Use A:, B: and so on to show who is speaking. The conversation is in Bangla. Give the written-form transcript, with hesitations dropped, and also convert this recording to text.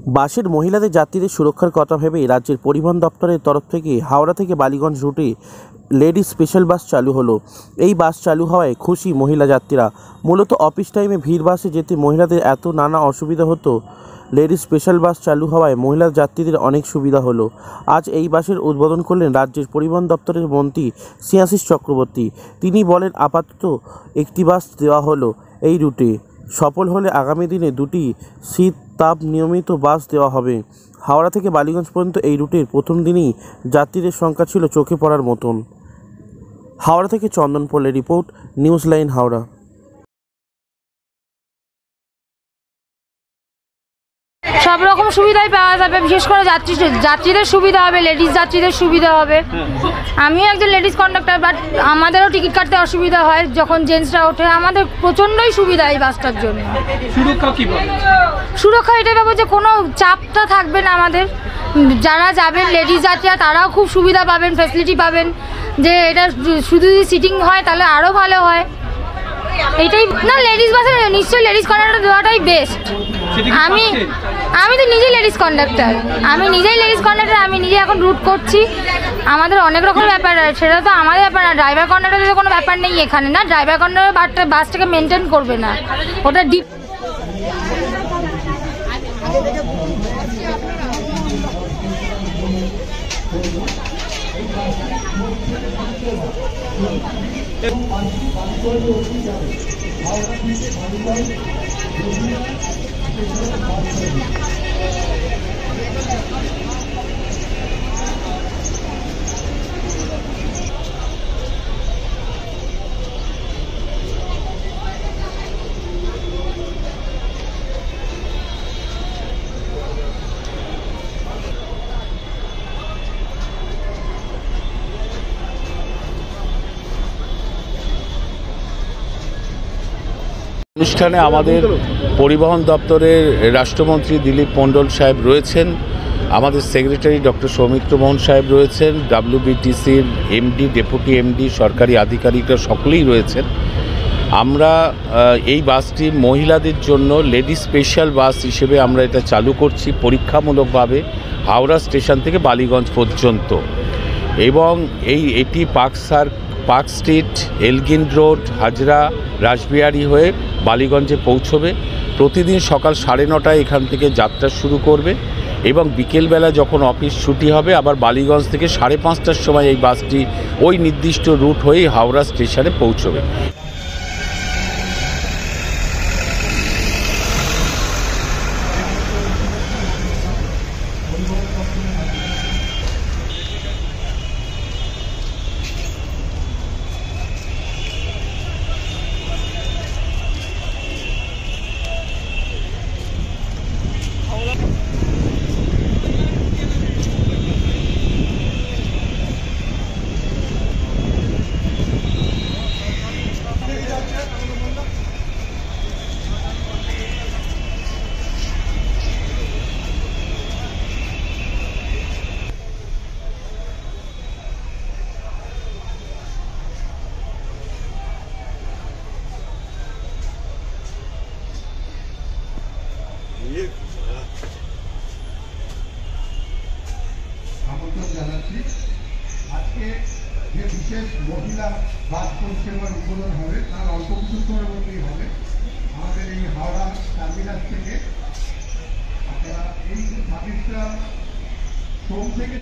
A: বাসের মহিলাদের যাত্রীদের সুরক্ষার কথা ভেবে রাজ্যের পরিবহন দপ্তরের তরফ থেকে হাওড়া থেকে বালিগঞ্জ রুটে লেডিস স্পেশাল বাস চালু হলো। এই বাস চালু হওয়ায় খুশি মহিলা যাত্রীরা। মূলত অফিস টাইমে ভিড় বাসে যেতে মহিলাদের এত নানা অসুবিধা হতো, লেডিস স্পেশাল বাস চালু হওয়ায় মহিলা যাত্রীদের অনেক সুবিধা হলো। আজ এই বাসের উদ্বোধন করলেন রাজ্যের পরিবহন দপ্তরের মন্ত্রী স্নেহাশিস চক্রবর্তী। তিনি বলেন, আপাতত একটি বাস দেওয়া হলো এই রুটে, সফল হলে আগামী দিনে দুটি শীত তাপ নিয়মিত বাস দেওয়া হবে। হাওড়া থেকে বালিগঞ্জ পর্যন্ত এই রুটের প্রথম দিনেই যাত্রীদের সংখ্যা ছিল চোখে পড়ার মতন। হাওড়া থেকে চন্দন পোলের রিপোর্ট, নিউজ লাইন হাওড়া।
B: সব রকম সুবিধাই পাওয়া যাবে, বিশেষ করে যাত্রীদের সুবিধা হবে, লেডিস যাত্রীদের সুবিধা হবে। আমিও একজন লেডিস কন্ডাক্টর, বাট আমাদেরও টিকিট কাটতে অসুবিধা হয় যখন জেন্টসরা ওঠে। আমাদের প্রচণ্ডই সুবিধা এই বাসটার জন্য। সুরক্ষা এটাই পাবো যে কোনো চাপটা থাকবে না আমাদের। যারা যাবেন লেডিস যাত্রীরা তারাও খুব সুবিধা পাবেন, ফ্যাসিলিটি পাবেন। যে এটা শুধু যদি সিটিং হয় তাহলে আরও ভালো হয়। এইটাই না, লেডিস বাসে নিশ্চয়ই লেডিস কন্ডাক্টর দেওয়াটাই বেস্ট। আমি তো নিজেই লেডিস কন্ডাক্টর, আমি নিজে এখন রুট করছি। আমাদের অনেক রকম ব্যাপার, সেটা তো আমাদের ব্যাপার না। ড্রাইভার কন্ডাক্টরের কোনো ব্যাপার নেই এখানে, না ড্রাইভার কন্ডাক্টর বাসটাকে মেনটেন করবে না, ওটা ডিপ।
C: অনুষ্ঠানে আমাদের পরিবহন দপ্তরের রাষ্ট্রমন্ত্রী দিলীপ মণ্ডল সাহেব রয়েছেন, আমাদের সেক্রেটারি ডক্টর সৌমিত্র মোহন সাহেব রয়েছেন, WBTCর এমডি, ডেপুটি এমডি, সরকারি আধিকারিকরা সকলেই রয়েছেন। আমরা এই বাসটি মহিলাদের জন্য লেডিস স্পেশাল বাস হিসেবে আমরা এটা চালু করছি পরীক্ষামূলকভাবে হাওড়া স্টেশন থেকে বালিগঞ্জ পর্যন্ত। এবং এটি park street, Elgin road, Hazra, Rashbehari হয়ে বালিগঞ্জে পৌঁছবে। প্রতিদিন সকাল 9:30 এখান থেকে যাত্রা শুরু করবে এবং বিকেলবেলা যখন অফিস ছুটি হবে আবার বালিগঞ্জ থেকে 5:30টার সময় এই বাসটি ওই নির্দিষ্ট রুট হয়েই হাওড়া স্টেশনে পৌঁছবে।
D: আমন্ত্রণ জানাচ্ছি। আজকে যে বিশেষ মহিলা বাস পরিষেবার উদ্বোধন হবে তার অল্প কিছু সময়ের মধ্যেই হবে। আমাদের এই হাওড়া টার্মিনাল থেকে আপনারা এই সার্ভিসটা সোম থেকে